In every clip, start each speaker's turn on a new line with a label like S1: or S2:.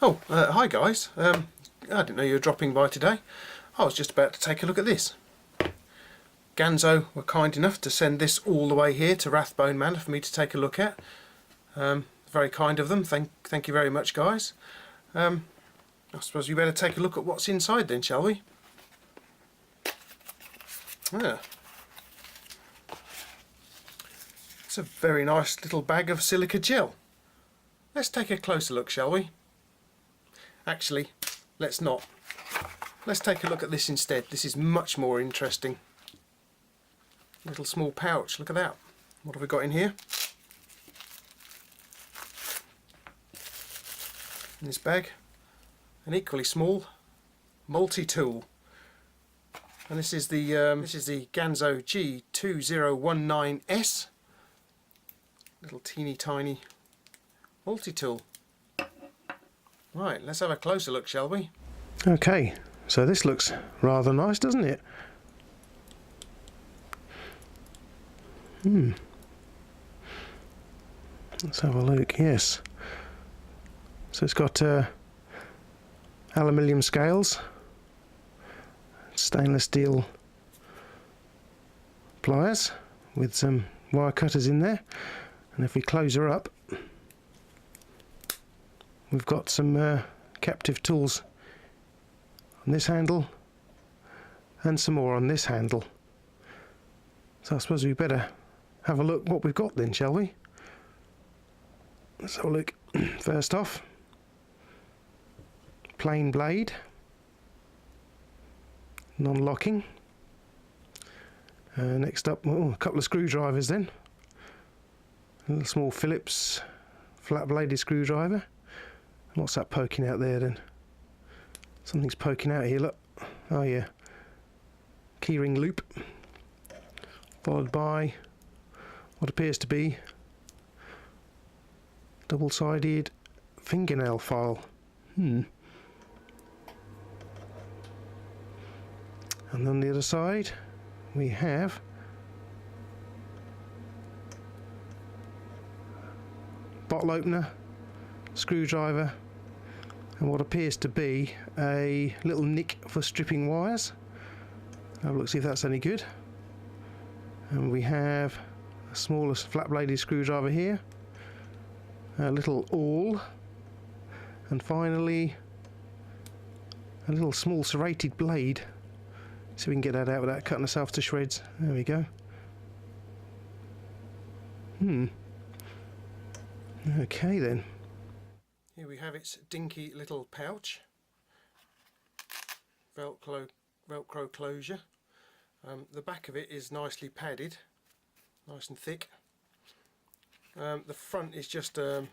S1: Hi guys. I didn't know you were dropping by today. I was just about to take a look at this. Ganzo were kind enough to send this all the way here to Rathbone Manor for me to take a look at. Very kind of them. Thank you very much, guys. I suppose we better take a look at what's inside then, shall we? Yeah. It's a very nice little bag of silica gel. Let's take a closer look, shall we? Actually, let's not. Let's take a look at this instead. This is much more interesting. Little small pouch, look at that. What have we got in here? In this bag, an equally small multi-tool. And this is the Ganzo G2019S. Little teeny tiny multi-tool. Right, let's have a closer look, shall we?
S2: Okay, so this looks rather nice, doesn't it? Let's have a look. Yes. So it's got aluminium scales, stainless steel pliers with some wire cutters in there, and if we close her up, we've got some captive tools on this handle and some more on this handle. So I suppose we better have a look what we've got then, shall we? Let's have a look. First off, plain blade, non-locking. Next up, a couple of screwdrivers then. A little small Phillips flat bladed screwdriver. What's that poking out there then? Something's poking out here, look. Oh yeah. Keyring loop. Followed by what appears to be double-sided fingernail file. And on the other side we have bottle opener, screwdriver, and what appears to be a little nick for stripping wires. Have a look, see if that's any good. And we have a smaller flat bladed screwdriver here, a little awl, and finally a little small serrated blade. See if we can get that out without cutting ourselves to shreds. There we go. Okay then.
S1: Here we have its dinky little pouch. Velcro closure. The back of it is nicely padded, nice and thick. The front is just a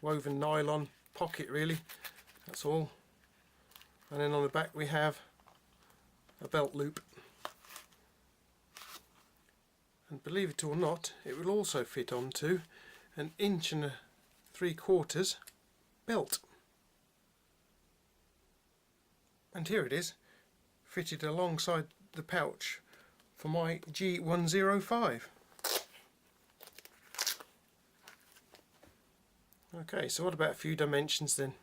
S1: woven nylon pocket really, that's all. And then on the back we have a belt loop. And believe it or not, it will also fit onto an 1 3/4 inch belt. And here it is, fitted alongside the pouch for my G105. Okay, so what about a few dimensions then?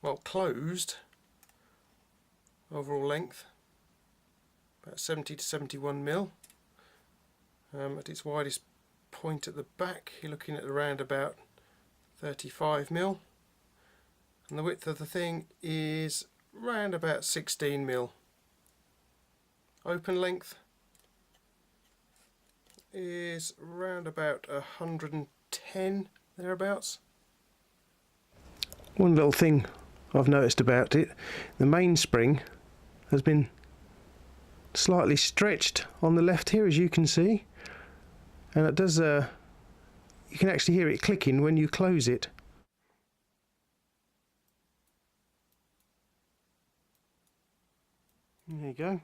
S1: Well, closed, overall length about 70 to 71 mil. At its widest point at the back you're looking at around about 35 mil, and the width of the thing is round about 16 mil. Open length is round about 110 thereabouts.
S2: One little thing I've noticed about it, the mainspring has been slightly stretched on the left here, as you can see, and it does you can actually hear it clicking when you close it. There you go.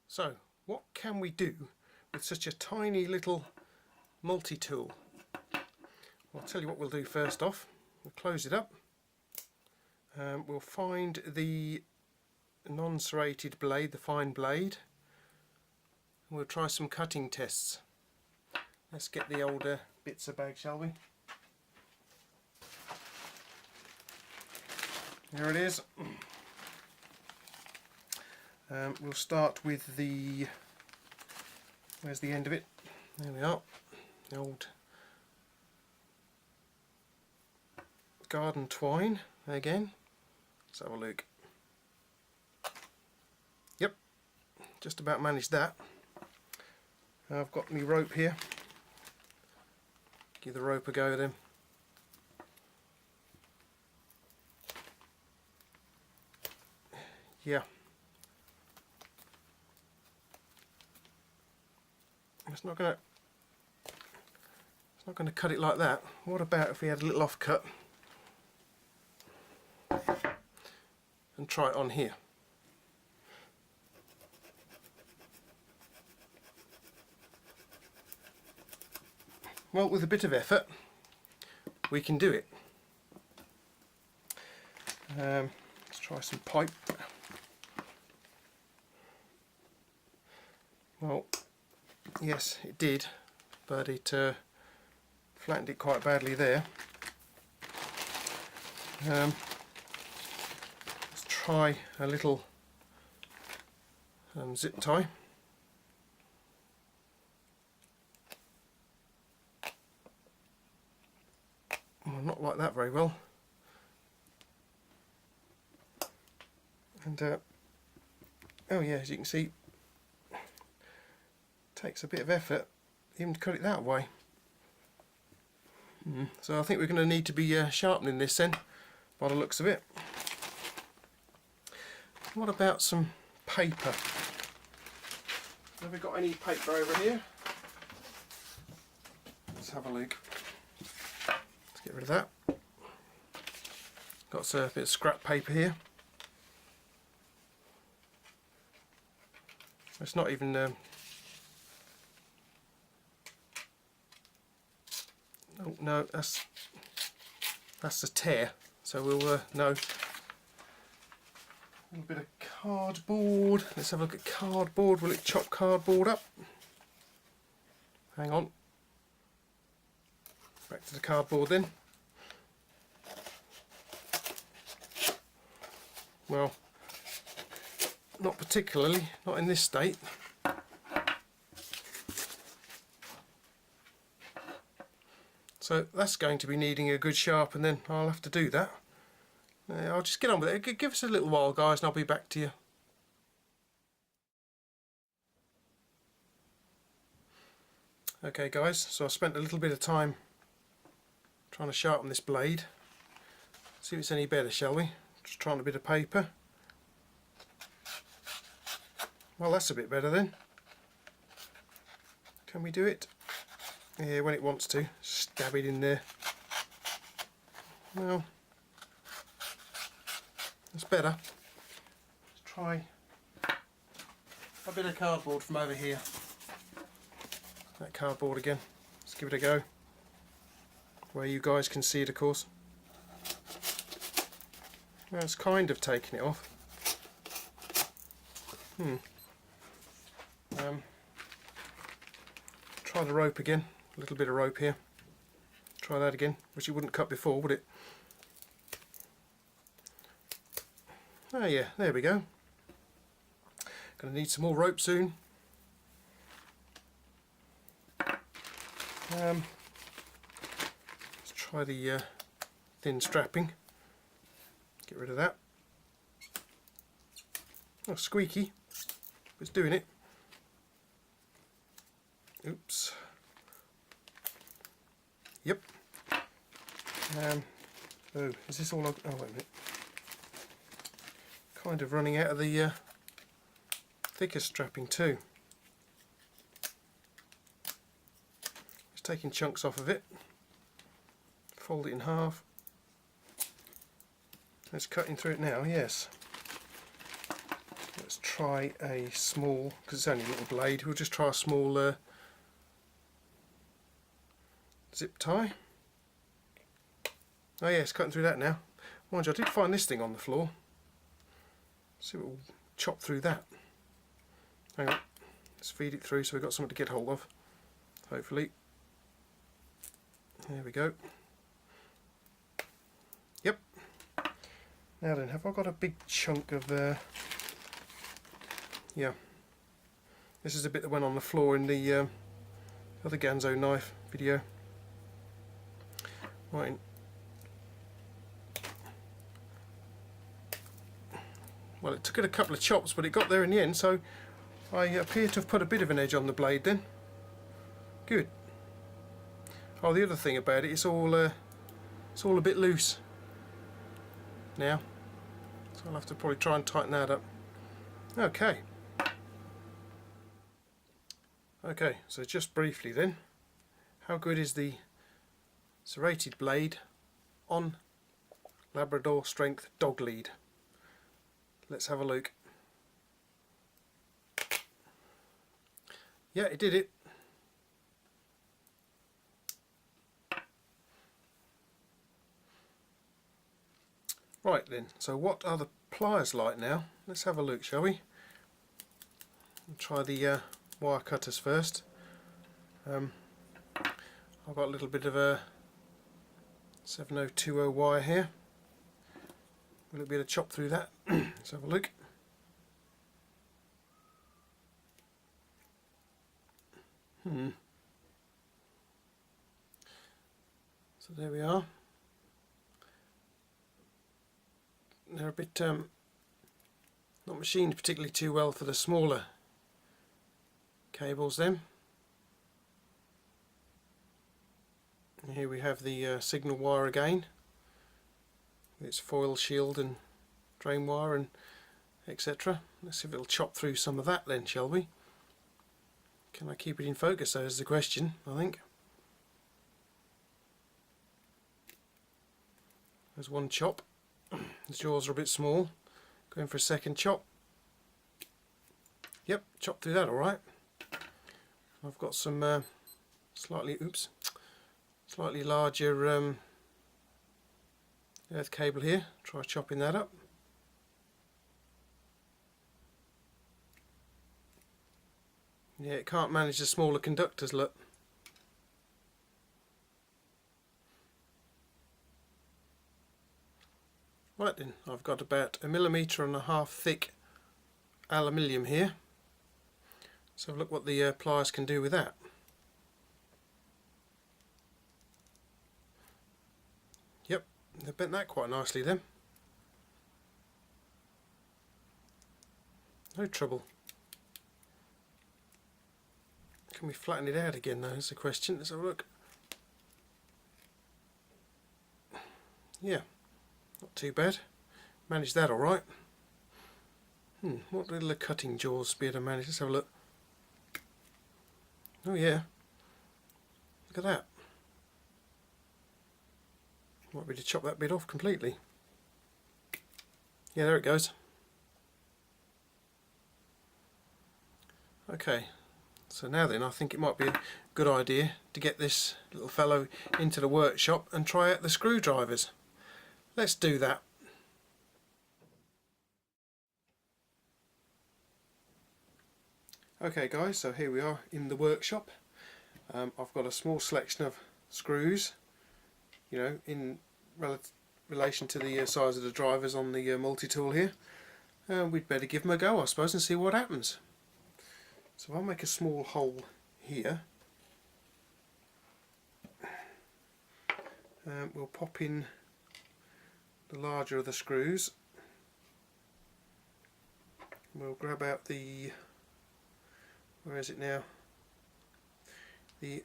S1: So, what can we do with such a tiny little multi-tool? Well, I'll tell you what we'll do first off. We'll close it up. We'll find the non-serrated blade, the fine blade. We'll try some cutting tests. Let's get the older bits of bag, shall we? Here it is. We'll start with the, where's the end of it? There we are, the old garden twine again. Let's have a look. Yep, just about managed that. I've got my rope here. Give the rope a go then. Yeah. It's not going to cut it like that. What about if we had a little offcut and try it on here? Well, with a bit of effort we can do it. Let's try some pipe. Well, yes, it did, but it flattened it quite badly there. Let's try a little zip tie. Well, not like that very well. And oh yeah, as you can see, takes a bit of effort even to cut it that way. So I think we're going to need to be sharpening this then, by the looks of it. What about some paper? Have we got any paper over here? Let's have a look. Let's get rid of that. Got a bit of scrap paper here. It's not even oh no, that's a tear. So we'll no. A little bit of cardboard. Let's have a look at cardboard. Will it chop cardboard up? Hang on. Back to the cardboard then. Well, not particularly, not in this state. So that's going to be needing a good sharpen then. I'll have to do that. I'll just get on with it. Give us a little while, guys, and I'll be back to you. Okay guys, so I spent a little bit of time trying to sharpen this blade. See if it's any better, shall we? Just trying a bit of paper. Well, that's a bit better then. Can we do it? Yeah, when it wants to. Stab it in there. Well, it's better. Let's try a bit of cardboard from over here. That cardboard again. Let's give it a go. Where you guys can see it, of course. Well, it's kind of taking it off. Try the rope again. A little bit of rope here. Try that again, which it wouldn't cut before, would it? Oh yeah, there we go. Gonna need some more rope soon. Let's try the thin strapping. Get rid of that. Oh, squeaky. It's doing it. Oops. Yep. Oh, is this all? Oh, wait a minute. Kind of running out of the thicker strapping too. Just taking chunks off of it. Fold it in half. It's cutting through it now. Yes. Let's try a small, because it's only a little blade. We'll just try a small zip tie. Oh yeah, it's cutting through that now. Mind you, I did find this thing on the floor. See what will chop through that. Hang on, let's feed it through so we've got something to get hold of. Hopefully. There we go. Yep. Now then, have I got a big chunk of yeah, this is the bit that went on the floor in the other Ganzo knife video. Right. Well, it took it a couple of chops, but it got there in the end, so I appear to have put a bit of an edge on the blade then. Good. Oh, the other thing about it, it's all a bit loose now, so I'll have to probably try and tighten that up. Okay. Okay, so just briefly then, how good is the serrated blade on Labrador Strength dog lead? Let's have a look. Yeah, it did it. Right then, so what are the pliers like now? Let's have a look, shall we? We'll try the wire cutters first. I've got a little bit of a 7020 wire here. A little bit of chop through that. Let's have a look. So there we are. They're a bit not machined particularly too well for the smaller cables then. And here we have the signal wire again, with its foil shield and drain wire and etc. Let's see if it'll chop through some of that then, shall we? Can I keep it in focus, though, is the question, I think. There's one chop. The jaws are a bit small. Going for a second chop. Yep, chop through that alright. I've got some slightly larger earth cable here. Try chopping that up. Yeah, it can't manage the smaller conductors, look. Right then, I've got about 1.5 mm thick aluminium here. So look what the pliers can do with that. Yep, they've bent that quite nicely then. No trouble. Can we flatten it out again though, is the question. Let's have a look. Yeah, not too bad. Managed that alright. What little cutting jaws be able to manage? Let's have a look. Oh yeah, look at that. Might be to chop that bit off completely. Yeah, there it goes. Okay, so now then I think it might be a good idea to get this little fellow into the workshop and try out the screwdrivers. Let's do that. Okay guys, so here we are in the workshop. I've got a small selection of screws, you know, in relation to the size of the drivers on the multi-tool here. We'd better give them a go, I suppose, and see what happens. So I'll make a small hole here. We'll pop in the larger of the screws. We'll grab out the, where is it now? The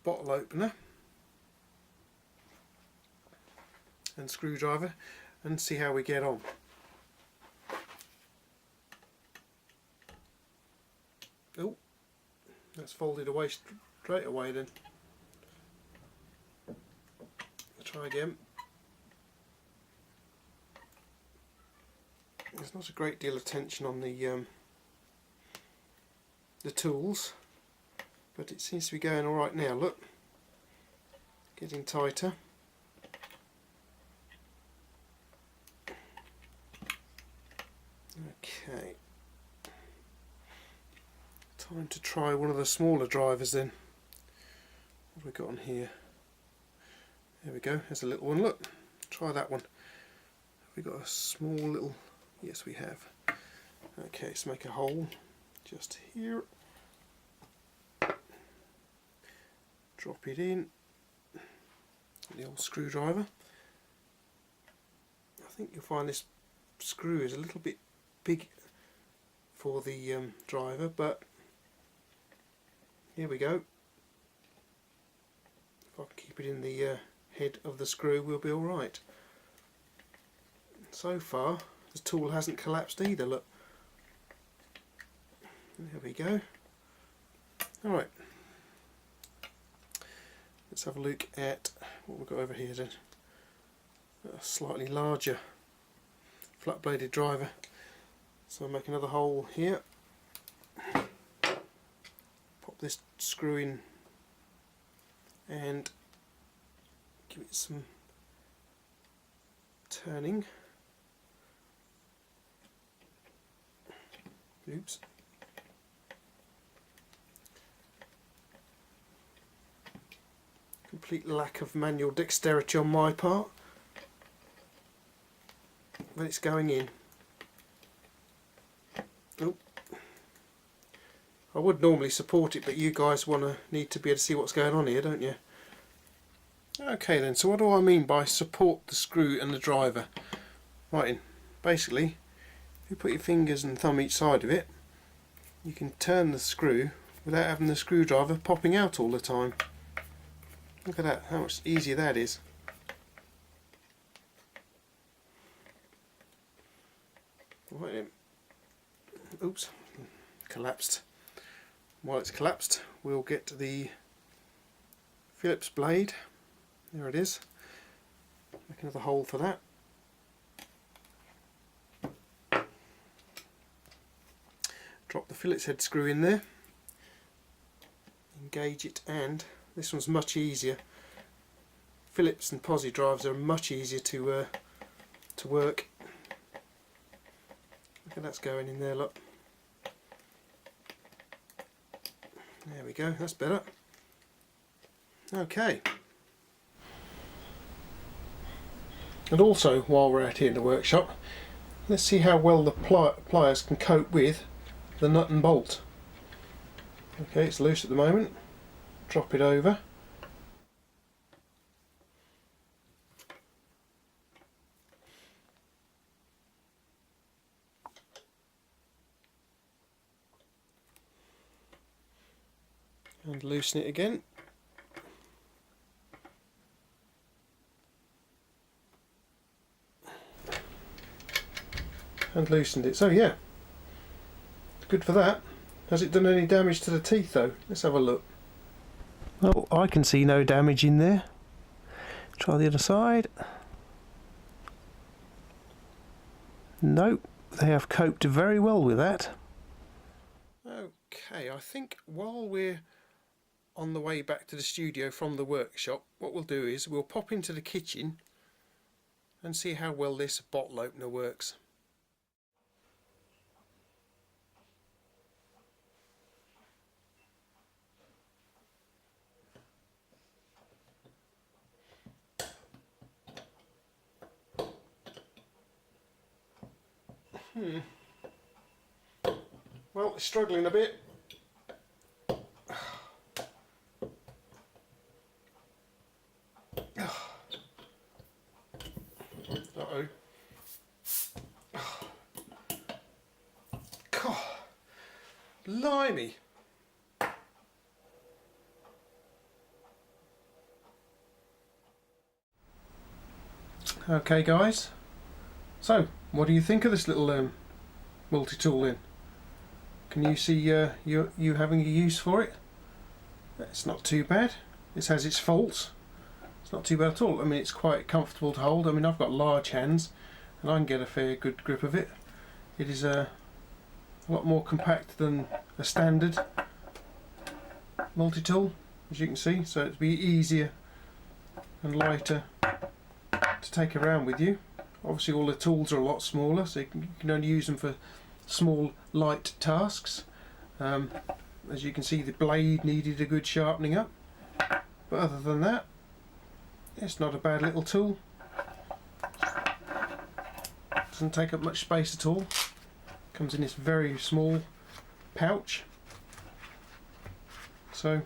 S1: bottle opener and screwdriver and see how we get on. Oh, that's folded away straight away then. I'll try again. There's not a great deal of tension on the tools, but it seems to be going alright now. Look, getting tighter. Okay, time to try one of the smaller drivers then. What have we got on here? There we go, there's a little one, look. Try that one. We've got a small little, yes we have. Okay, let's make a hole just here. Drop it in. The old screwdriver. I think you'll find this screw is a little bit big for the driver, but here we go. If I can keep it in the head of the screw, we'll be alright. So far the tool hasn't collapsed either, look. There we go. Alright, let's have a look at what we've got over here then. A slightly larger flat bladed driver. So I'll make another hole here. Pop this screw in and give it some turning. Oops. Complete lack of manual dexterity on my part. When it's going in. Oh. I would normally support it, but you guys need to be able to see what's going on here, don't you? Okay then, so what do I mean by support the screw and the driver? Right then, basically, if you put your fingers and thumb each side of it, you can turn the screw without having the screwdriver popping out all the time. Look at that, how much easier that is. Right then. Oops, collapsed. While it's collapsed, we'll get the Phillips blade. There it is. Make another hole for that. Drop the Phillips head screw in there. Engage it, and this one's much easier. Phillips and posi drives are much easier to work. Look at that's going in there, look. There we go, that's better. Okay. And also, while we're out here in the workshop, let's see how well the pliers can cope with the nut and bolt. Okay, it's loose at the moment. Drop it over. And loosen it again. And loosened it. So yeah, it's good for that. Has it done any damage to the teeth though? Let's have a look. Well, I can see no damage in there. Try the other side. Nope, they have coped very well with that. Okay, I think while we're on the way back to the studio from the workshop, what we'll do is we'll pop into the kitchen and see how well this bottle opener works. Well, it's struggling a bit. Uh-oh. God, blimey. Okay guys, so what do you think of this little multi-tool then? Can you see you having a use for it? It's not too bad. This has its faults. It's not too bad at all. I mean, it's quite comfortable to hold. I mean, I've got large hands and I can get a fair good grip of it. It is a lot more compact than a standard multi-tool, as you can see, so it'd be easier and lighter to take around with you. Obviously all the tools are a lot smaller, so you can only use them for small light tasks. As you can see, the blade needed a good sharpening up, but other than that, it's not a bad little tool. doesn't take up much space at all. Comes in this very small pouch. So,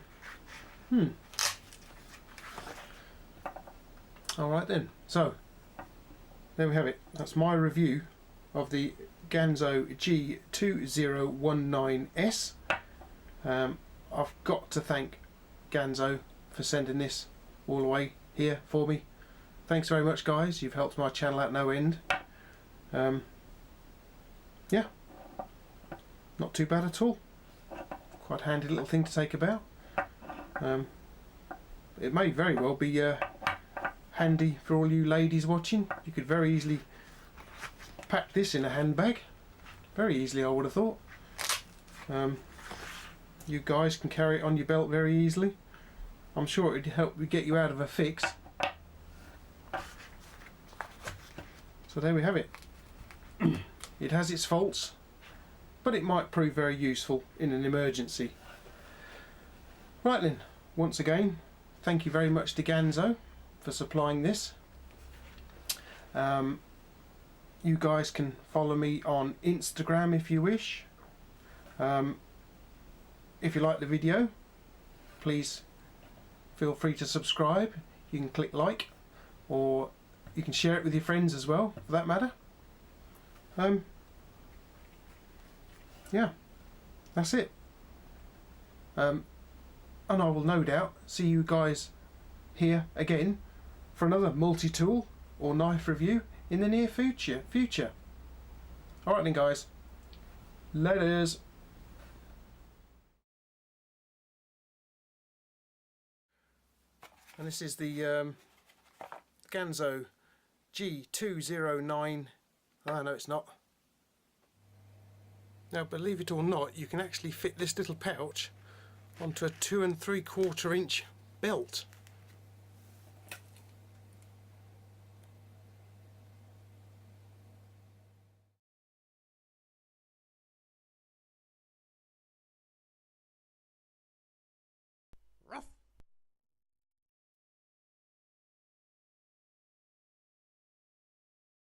S1: alright then. So, there we have it. That's my review of the Ganzo G2019S. I've got to thank Ganzo for sending this all the way here for me. Thanks very much, guys. You've helped my channel out no end. Yeah, not too bad at all. Quite a handy little thing to take about. It may very well be handy for all you ladies watching. You could very easily pack this in a handbag. Very easily, I would have thought. You guys can carry it on your belt very easily. I'm sure it would help get you out of a fix. So there we have it. It has its faults, but it might prove very useful in an emergency. Right then, once again, thank you very much to Ganzo for supplying this. You guys can follow me on Instagram if you wish. If you like the video, please feel free to subscribe. You can click like, or you can share it with your friends as well, for that matter. Yeah, that's it. And I will no doubt see you guys here again for another multi-tool or knife review in the near future. Alright then, guys. Laters. And this is the Ganzo G209. Oh no, it's not. Now, believe it or not, you can actually fit this little pouch onto a 2 3/4 inch belt.